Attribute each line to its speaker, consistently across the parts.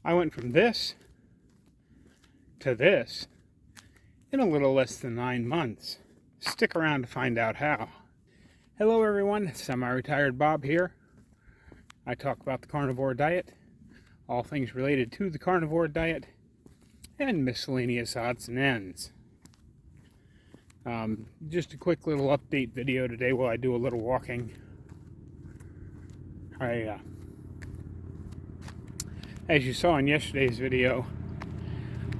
Speaker 1: I went from this to this in a little less than 9 months. Stick around to find out how. Hello everyone, semi-retired Bob here. I talk about the carnivore diet, all things related to the carnivore diet, and miscellaneous odds and ends. Just a quick little update video today while I do a little walking. As you saw in yesterday's video,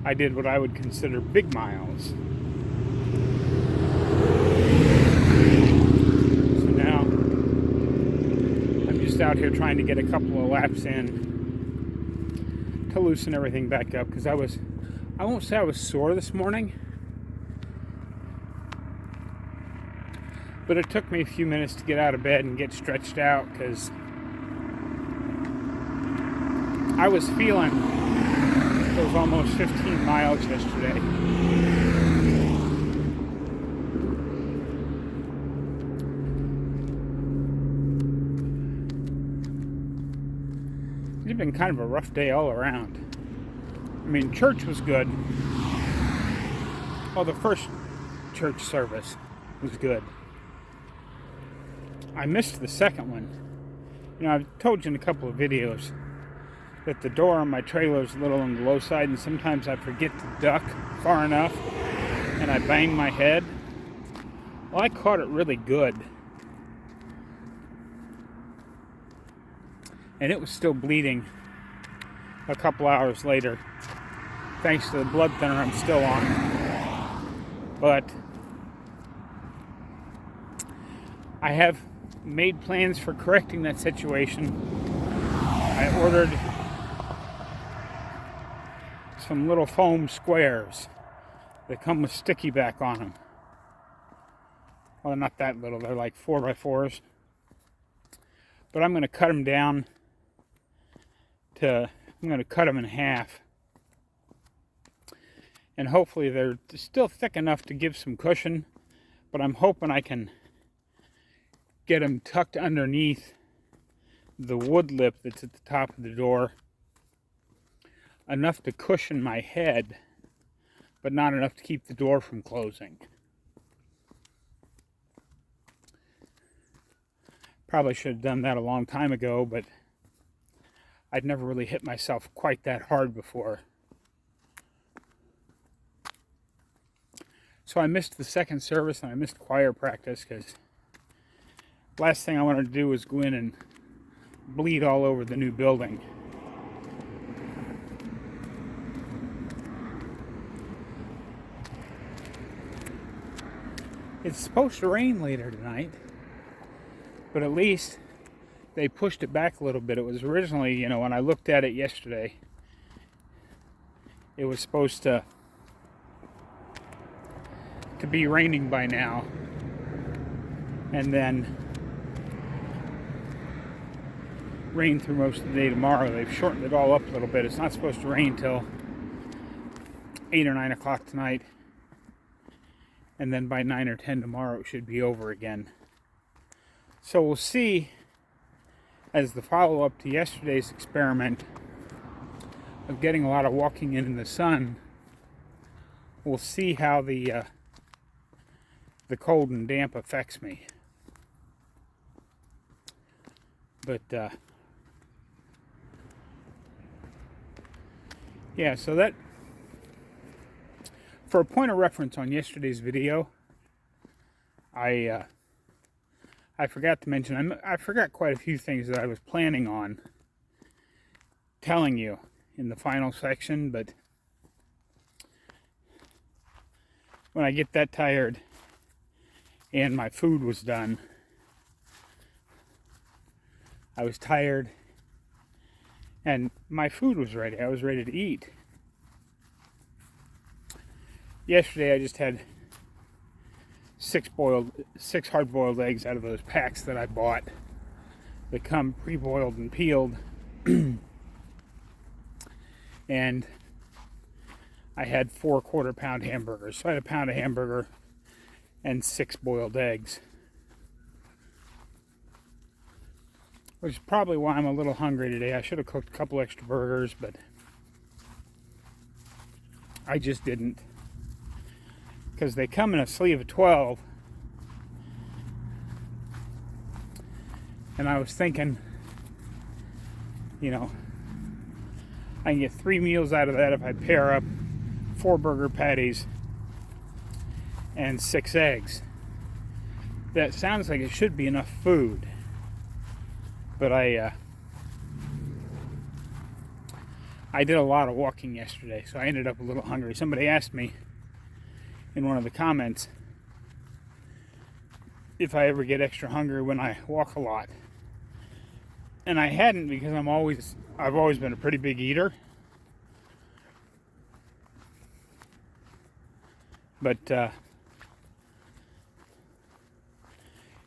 Speaker 1: I did what I would consider big miles. So now I'm just out here trying to get a couple of laps in to loosen everything back up, because I won't say I was sore this morning, but it took me a few minutes to get out of bed and get stretched out, because I was feeling those almost 15 miles yesterday. It's been kind of a rough day all around. I mean, church was good. Well, the first church service was good. I missed the second one. You know, I've told you in a couple of videos that the door on my trailer is a little on the low side, and sometimes I forget to duck far enough and I bang my head. Well, I caught it really good, and it was still bleeding a couple hours later, thanks to the blood thinner I'm still on. But I have made plans for correcting that situation. I ordered some little foam squares that come with sticky back on them. Well, they're not that little, they're like 4x4s. But I'm going to cut them down I'm going to cut them in half. And hopefully they're still thick enough to give some cushion, but I'm hoping I can get them tucked underneath the wood lip that's at the top of the door, enough to cushion my head, but not enough to keep the door from closing. Probably should have done that a long time ago, but I'd never really hit myself quite that hard before. So I missed the second service, and I missed choir practice, because last thing I wanted to do was go in and bleed all over the new building. It's supposed to rain later tonight, but at least they pushed it back a little bit. It was originally, when I looked at it yesterday, it was supposed to be raining by now, and then rain through most of the day tomorrow. They've shortened it all up a little bit. It's not supposed to rain till 8 or 9 o'clock tonight, and then by 9 or 10 tomorrow it should be over again. So we'll see, as the follow-up to yesterday's experiment of getting a lot of walking in the sun, we'll see how the cold and damp affects me. But yeah, so that, for a point of reference on yesterday's video, I forgot to mention, I forgot quite a few things that I was planning on telling you in the final section, but when I get that tired and my food was done, I was tired and my food was ready. I was ready to eat. Yesterday I just had 6 hard-boiled eggs out of those packs that I bought that come pre-boiled and peeled. And I had 4 quarter-pound hamburgers. So I had a pound of hamburger and 6 boiled eggs. Which is probably why I'm a little hungry today. I should have cooked a couple extra burgers, but I just didn't. Because they come in a sleeve of 12. And I was thinking, you know, I can get 3 meals out of that if I pair up 4 burger patties and 6 eggs. That sounds like it should be enough food. But I did a lot of walking yesterday, so I ended up a little hungry. Somebody asked me in one of the comments if I ever get extra hungry when I walk a lot. And I hadn't, because I've always been a pretty big eater. But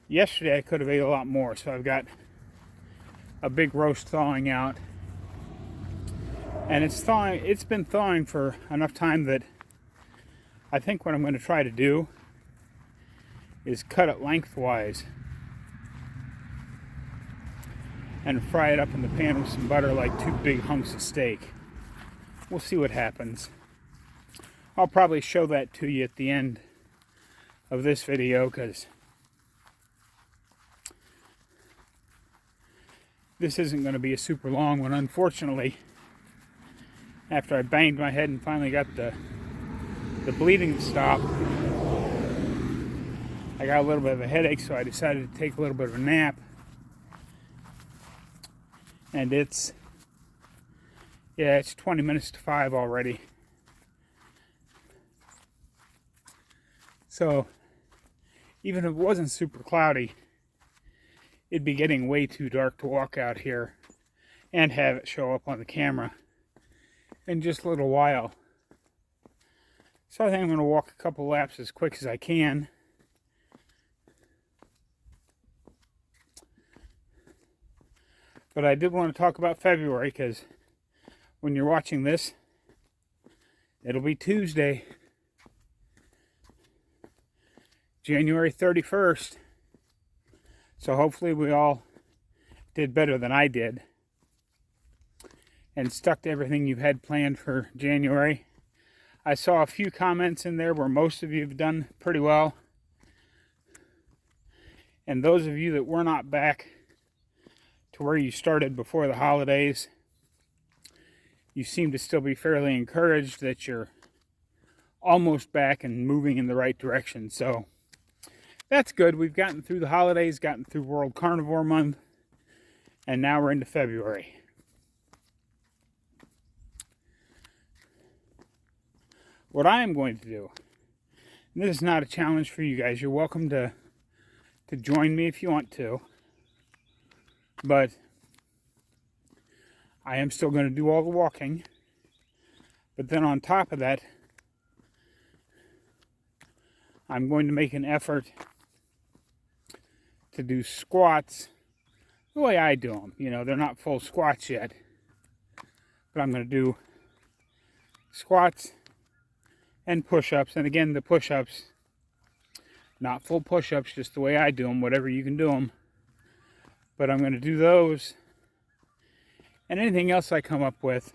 Speaker 1: yesterday I could have ate a lot more, so I've got a big roast thawing out. And it's been thawing for enough time that I think what I'm going to try to do is cut it lengthwise and fry it up in the pan with some butter like 2 big hunks of steak. We'll see what happens. I'll probably show that to you at the end of this video, because this isn't going to be a super long one. Unfortunately, after I banged my head and finally got the bleeding to stop, I got a little bit of a headache, so I decided to take a little bit of a nap. And it's 20 minutes to 5 already. So even if it wasn't super cloudy, it'd be getting way too dark to walk out here and have it show up on the camera in just a little while. So I think I'm going to walk a couple laps as quick as I can. But I did want to talk about February, because when you're watching this, it'll be Tuesday, January 31st. So hopefully we all did better than I did and stuck to everything you've had planned for January. I saw a few comments in there where most of you have done pretty well. And those of you that were not back to where you started before the holidays, you seem to still be fairly encouraged that you're almost back and moving in the right direction. So that's good. We've gotten through the holidays, gotten through World Carnivore Month, and now we're into February. What I am going to do, and this is not a challenge for you guys, you're welcome to join me if you want to, but I am still going to do all the walking. But then on top of that, I'm going to make an effort to do squats the way I do them. You know, they're not full squats yet, but I'm going to do squats and push-ups. And again, the push-ups, not full push-ups, just the way I do them, whatever you can do them. But I'm going to do those and anything else I come up with.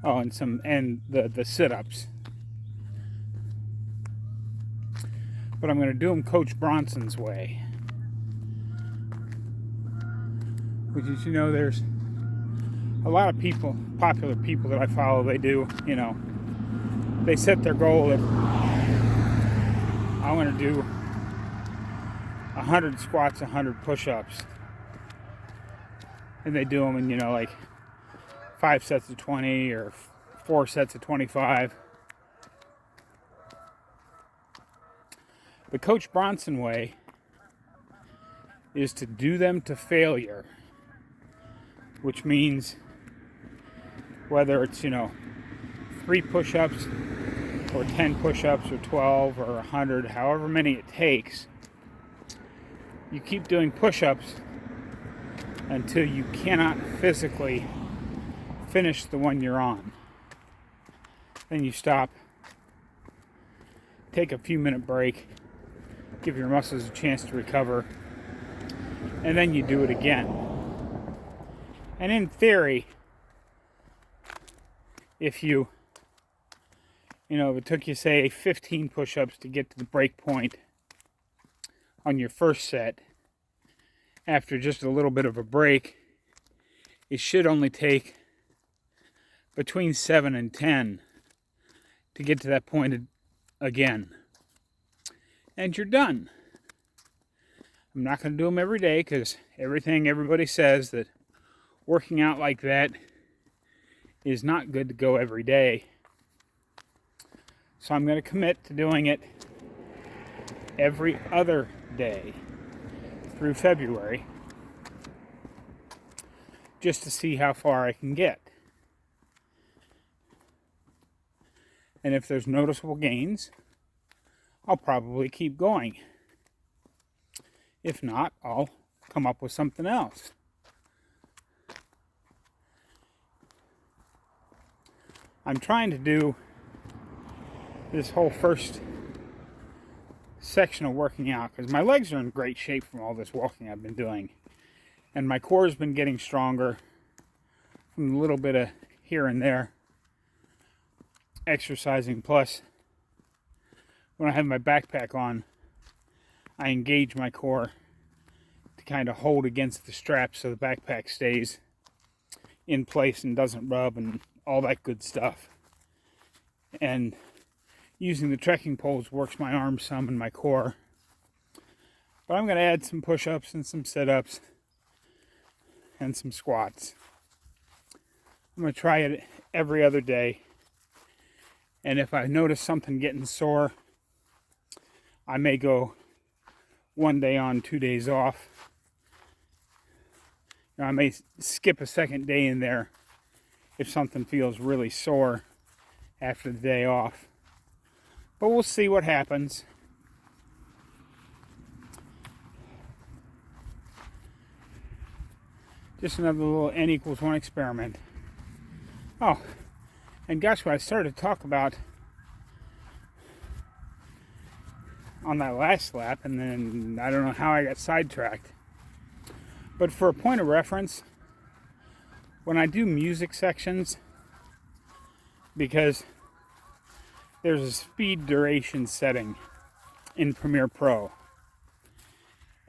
Speaker 1: Oh, and the sit-ups. But I'm going to do them Coach Bronson's way. Which is, you know, there's a lot of people, popular people that I follow, they do, you know, they set their goal of, I want to do 100 squats, 100 push-ups. And they do them in, you know, like 5 sets of 20 or 4 sets of 25. The Coach Bronson way is to do them to failure, which means whether it's, you know, 3 push-ups or 10 push-ups or 12 or 100, however many it takes, you keep doing push-ups until you cannot physically finish the one you're on. Then you stop, take a few minute break, give your muscles a chance to recover, and then you do it again. And in theory, if if it took you, say, 15 push-ups to get to the break point on your first set, after just a little bit of a break, it should only take between 7 and 10 to get to that point again. And you're done. I'm not going to do them every day because everybody says that working out like that is not good to go every day. So I'm going to commit to doing it every other day through February, just to see how far I can get. And if there's noticeable gains, I'll probably keep going. If not, I'll come up with something else. I'm trying to do this whole first section of working out because my legs are in great shape from all this walking I've been doing. And my core has been getting stronger from a little bit of here and there exercising. Plus, when I have my backpack on, I engage my core to kind of hold against the strap so the backpack stays in place and doesn't rub and all that good stuff. And using the trekking poles works my arms some and my core. But I'm going to add some push-ups and some sit-ups and some squats. I'm going to try it every other day. And if I notice something getting sore, I may go 1 day on, 2 days off. I may skip a second day in there if something feels really sore after the day off. But we'll see what happens. Just another little n equals 1 experiment. Oh, and gosh, what I started to talk about on that last lap, and then I don't know how I got sidetracked. But for a point of reference, when I do music sections, because there's a speed duration setting in Premiere Pro,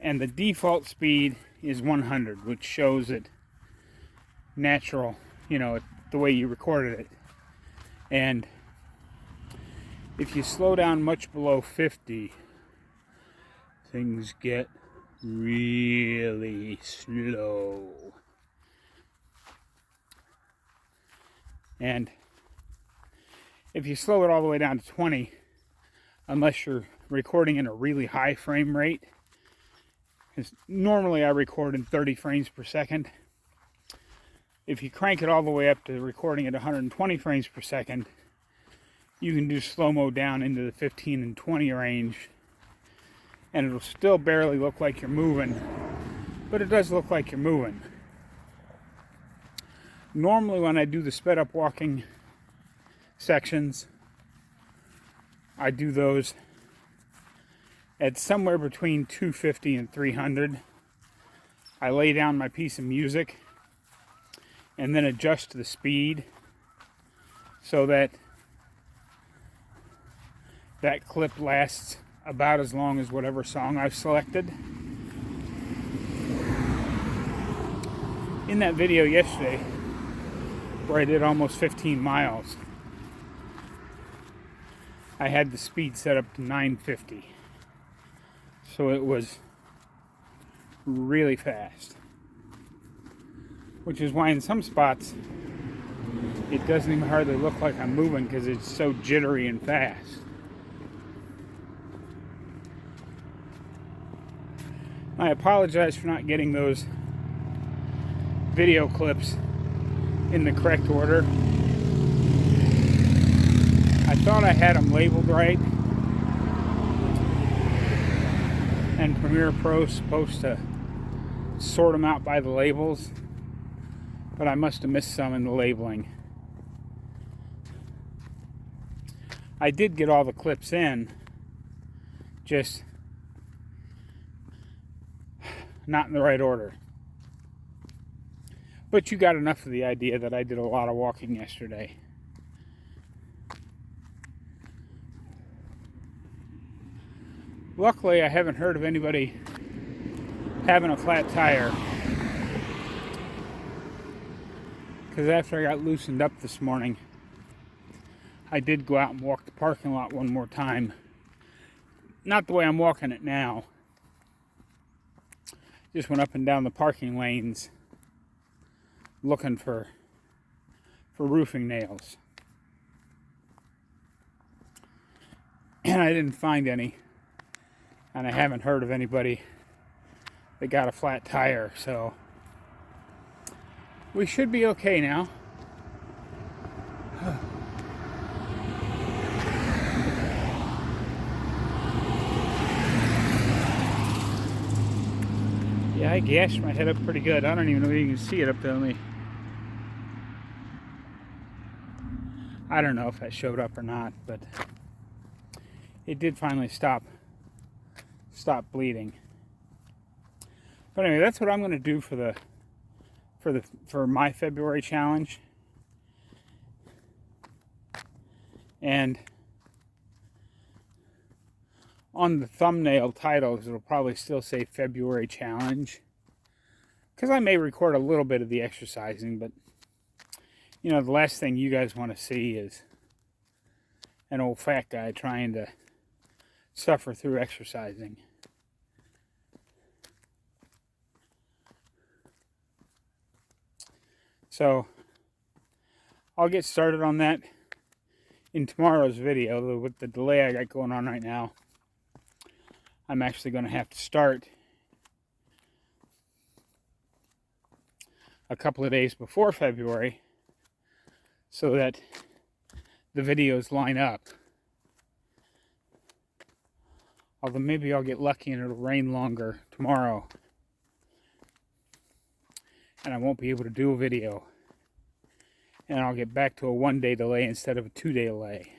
Speaker 1: and the default speed is 100, which shows it natural, the way you recorded it. And if you slow down much below 50, things get really slow. And if you slow it all the way down to 20, unless you're recording in a really high frame rate, because normally I record in 30 frames per second. If you crank it all the way up to recording at 120 frames per second, you can do slow-mo down into the 15 and 20 range, and it'll still barely look like you're moving, but it does look like you're moving. Normally when I do the sped up walking sections, I do those at somewhere between 250 and 300. I lay down my piece of music and then adjust the speed so that that clip lasts about as long as whatever song I've selected. In that video yesterday, where I did almost 15 miles, I had the speed set up to 950. So it was really fast. Which is why in some spots, it doesn't even hardly look like I'm moving because it's so jittery and fast. I apologize for not getting those video clips in the correct order. I thought I had them labeled right, and Premiere Pro is supposed to sort them out by the labels, but I must have missed some in the labeling. I did get all the clips in, just not in the right order. But you got enough of the idea that I did a lot of walking yesterday. Luckily, I haven't heard of anybody having a flat tire. Because after I got loosened up this morning, I did go out and walk the parking lot one more time. Not the way I'm walking it now. Just went up and down the parking lanes looking for roofing nails. And I didn't find any. And I haven't heard of anybody that got a flat tire, so we should be okay now. Yeah, I gashed my head up pretty good. I don't even know if you can see it up there. I don't know if that showed up or not, but it did finally stop bleeding. But anyway, that's what I'm going to do for my February challenge. And on the thumbnail titles, it'll probably still say February challenge, because I may record a little bit of the exercising, but you know, the last thing you guys want to see is an old fat guy trying to suffer through exercising. So I'll get started on that in tomorrow's video. With the delay I got going on right now, I'm actually going to have to start a couple of days before February so that the videos line up. Although maybe I'll get lucky and it'll rain longer tomorrow and I won't be able to do a video, and I'll get back to a 1-day delay instead of a 2-day delay.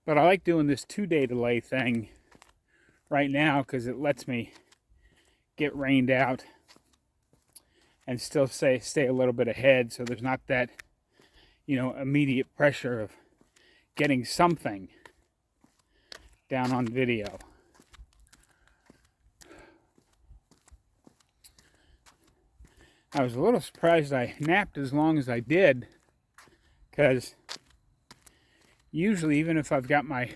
Speaker 1: But I like doing this 2-day delay thing right now because it lets me get rained out and still stay a little bit ahead, so there's not that, you know, immediate pressure of getting something down on video. I was a little surprised I napped as long as I did, because usually, even if I've got my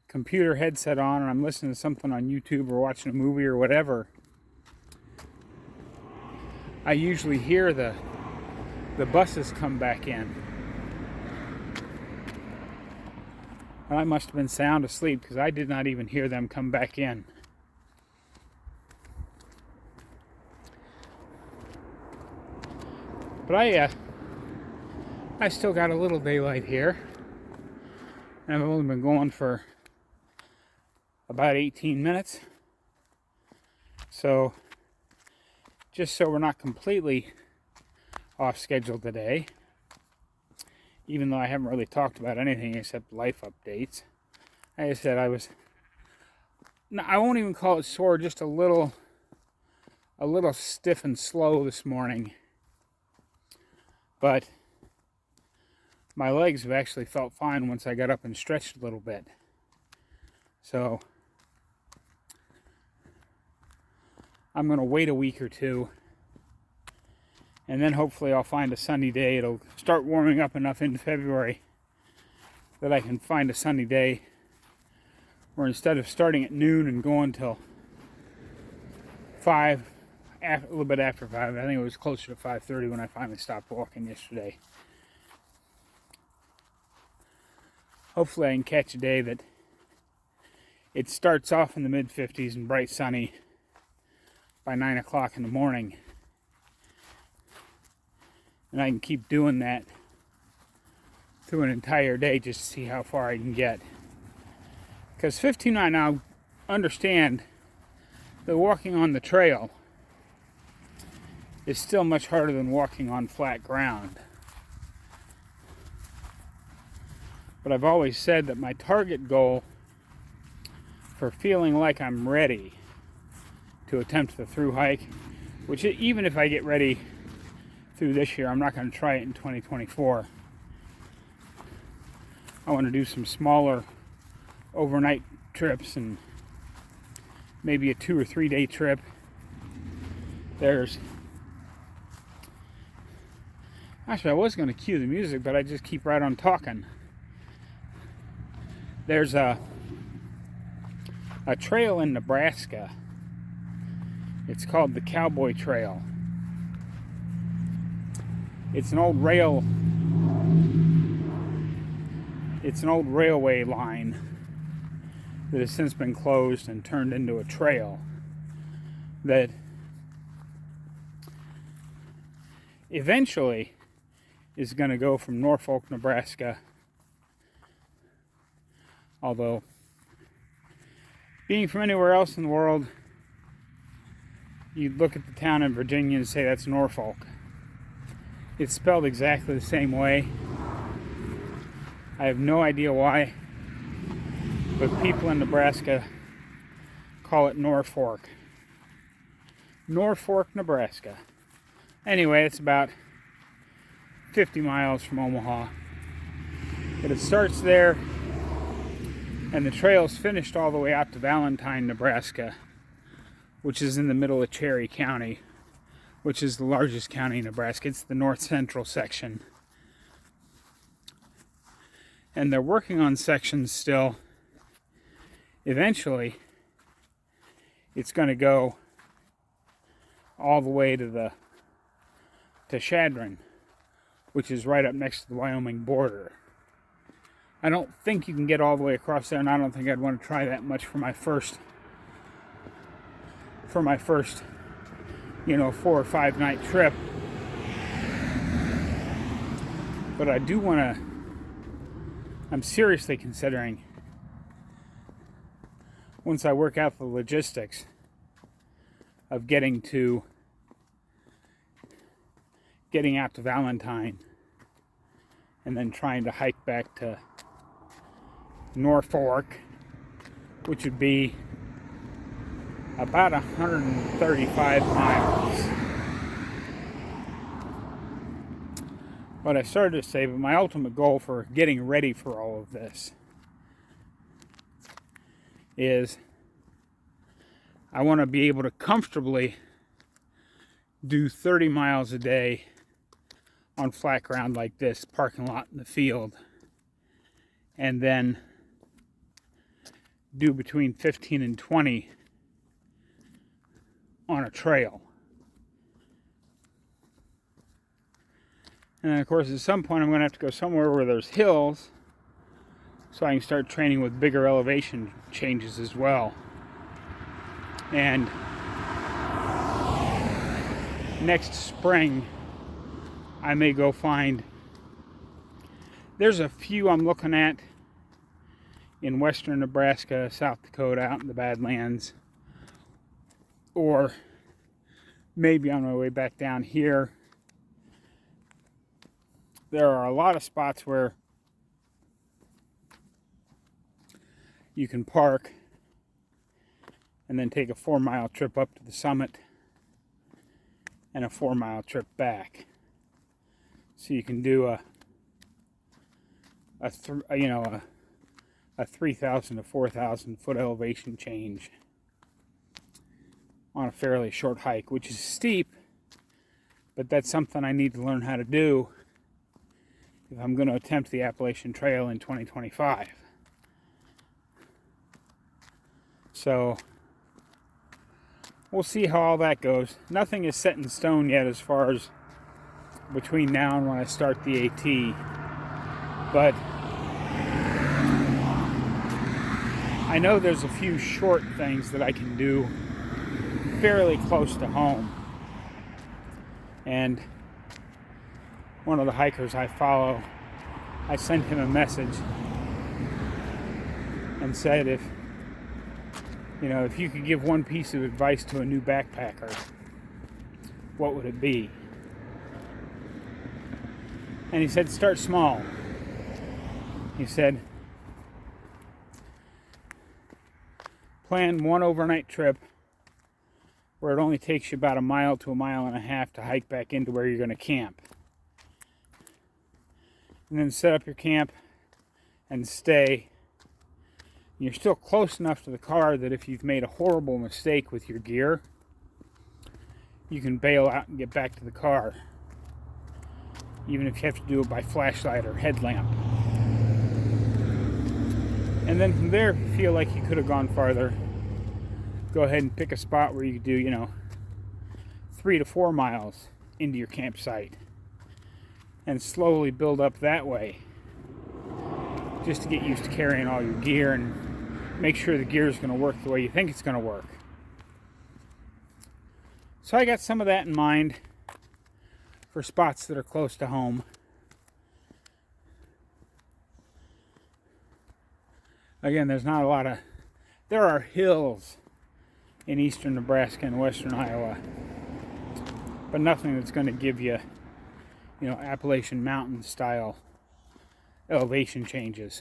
Speaker 1: computer headset on and I'm listening to something on YouTube or watching a movie or whatever, I usually hear the buses come back in. And I must have been sound asleep because I did not even hear them come back in. But I still got a little daylight here. And I've only been going for about 18 minutes. So, just so we're not completely off schedule today, even though I haven't really talked about anything except life updates. Like I said, I won't even call it sore, just a little stiff and slow this morning. But my legs have actually felt fine once I got up and stretched a little bit. So I'm going to wait a week or two, and then hopefully I'll find a sunny day. It'll start warming up enough in February that I can find a sunny day where instead of starting at noon and going till 5, a little bit after 5, I think it was closer to 5:30 when I finally stopped walking yesterday. Hopefully I can catch a day that it starts off in the mid-50s and bright sunny by 9 o'clock in the morning. And I can keep doing that through an entire day just to see how far I can get. Because 15 I now understand that walking on the trail is still much harder than walking on flat ground. But I've always said that my target goal for feeling like I'm ready to attempt the through hike, which even if I get ready through this year, I'm not going to try it in 2024. I want to do some smaller overnight trips and maybe a 2 or 3 day trip. Actually, I was going to cue the music, but I just keep right on talking. There's a trail in Nebraska. It's called the Cowboy Trail. It's an old railway line that has since been closed and turned into a trail that eventually is going to go from Norfolk, Nebraska, although being from anywhere else in the world, you'd look at the town in Virginia and say that's Norfolk. It's spelled exactly the same way. I have no idea why, but people in Nebraska call it Norfolk. Norfolk, Nebraska. Anyway, it's about 50 miles from Omaha. But it starts there, and the trail's finished all the way out to Valentine, Nebraska, which is in the middle of Cherry County, which is the largest county in Nebraska. It's the north central section. And they're working on sections still. Eventually, it's going to go all the way to Chadron, which is right up next to the Wyoming border. I don't think you can get all the way across there, and I don't think I'd want to try that much for my first 4 or 5 night trip. But I do want to, I'm seriously considering, once I work out the logistics of getting out to Valentine and then trying to hike back to Norfolk, which would be about 135 miles. But I started to say, but my ultimate goal for getting ready for all of this is I want to be able to comfortably do 30 miles a day on flat ground like this, parking lot in the field, and then do between 15 and 20 on a trail. And then, of course, at some point I'm going to have to go somewhere where there's hills so I can start training with bigger elevation changes as well. And next spring I may go find, there's a few I'm looking at in western Nebraska, South Dakota, out in the Badlands, or maybe on my way back down here. There are a lot of spots where you can park and then take a 4-mile trip up to the summit and a 4-mile trip back. So you can do a 3,000 to 4,000 foot elevation change on a fairly short hike, which is steep, but that's something I need to learn how to do if I'm going to attempt the Appalachian Trail in 2025. So we'll see how all that goes. Nothing is set in stone yet as far as between now and when I start the AT, but I know there's a few short things that I can do fairly close to home. And one of the hikers I follow, I sent him a message and said, if you could give one piece of advice to a new backpacker, what would it be? And he said, start small. He said, plan one overnight trip where it only takes you about a mile to a mile and a half to hike back into where you're going to camp. And then set up your camp and stay, You're still close enough to the car that if you've made a horrible mistake with your gear, you can bail out and get back to the car, even if you have to do it by flashlight or headlamp. And then from there, if you feel like you could have gone farther, go ahead and pick a spot where you could do, 3 to 4 miles into your campsite and slowly build up that way, just to get used to carrying all your gear and make sure the gear is going to work the way you think it's going to work. So I got some of that in mind for spots that are close to home. Again, there are hills in eastern Nebraska and western Iowa, but nothing that's going to give you, Appalachian Mountain style elevation changes.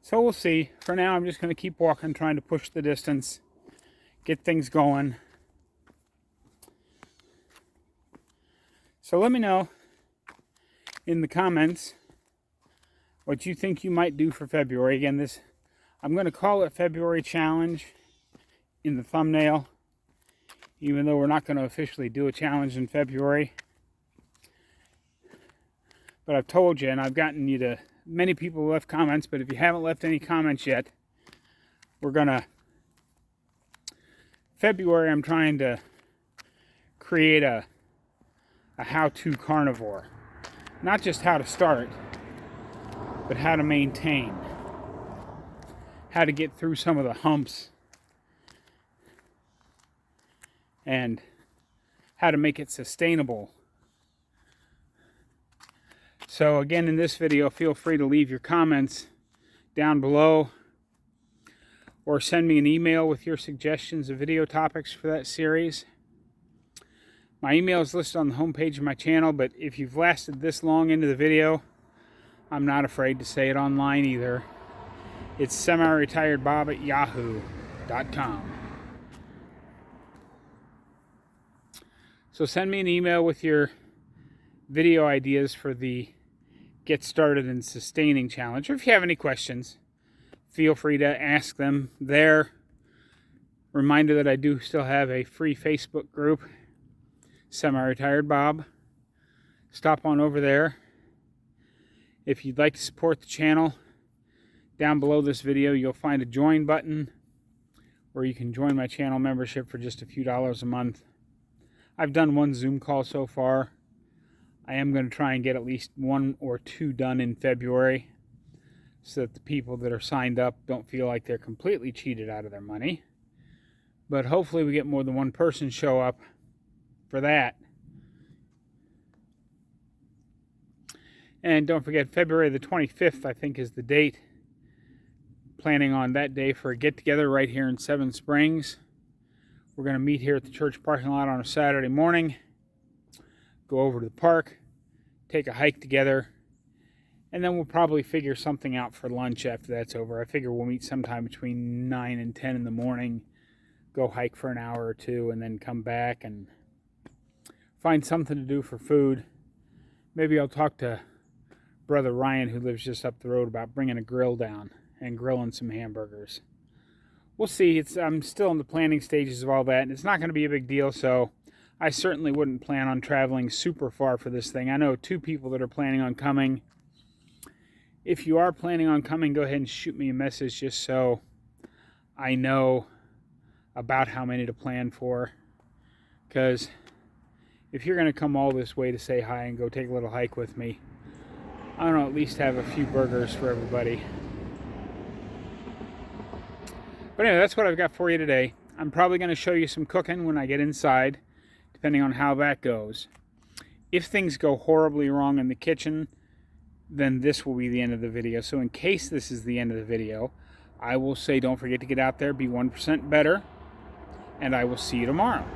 Speaker 1: So we'll see. For now, I'm just going to keep walking, trying to push the distance, get things going. So let me know in the comments what you think you might do for February. Again, I'm going to call it February Challenge in the thumbnail, even though we're not going to officially do a challenge in February. But I've told you, and I've gotten you to, many people left comments, but if you haven't left any comments yet, February I'm trying to create a how-to carnivore. Not just how to start, but how to maintain. How to get through some of the humps. And how to make it sustainable. So again, in this video, feel free to leave your comments down below or send me an email with your suggestions of video topics for that series. My email is listed on the homepage of my channel, but if you've lasted this long into the video, I'm not afraid to say it online either. It's semiretiredbob@yahoo.com. So send me an email with your video ideas for the Get Started and Sustaining Challenge. Or if you have any questions, feel free to ask them there. Reminder that I do still have a free Facebook group, Semi-Retired Bob. Stop on over there. If you'd like to support the channel, down below this video you'll find a join button where you can join my channel membership for just a few dollars a month. I've done one Zoom call so far. I am going to try and get at least 1 or 2 done in February so that the people that are signed up don't feel like they're completely cheated out of their money. But hopefully we get more than one person show up for that. And don't forget, February the 25th, I think, is the date. Planning on that day for a get-together right here in Seven Springs. We're going to meet here at the church parking lot on a Saturday morning. Go over to the park, take a hike together, and then we'll probably figure something out for lunch after that's over. I figure we'll meet sometime between 9 and 10 in the morning, go hike for an hour or two, and then come back and find something to do for food. Maybe I'll talk to Brother Ryan, who lives just up the road, about bringing a grill down and grilling some hamburgers. We'll see. I'm still in the planning stages of all that, and it's not going to be a big deal, so I certainly wouldn't plan on traveling super far for this thing. I know 2 people that are planning on coming. If you are planning on coming, go ahead and shoot me a message just so I know about how many to plan for. Because if you're going to come all this way to say hi and go take a little hike with me, I don't know, at least have a few burgers for everybody. But anyway, that's what I've got for you today. I'm probably going to show you some cooking when I get inside, depending on how that goes. If things go horribly wrong in the kitchen, then this will be the end of the video. So in case this is the end of the video, I will say don't forget to get out there, be 1% better, and I will see you tomorrow.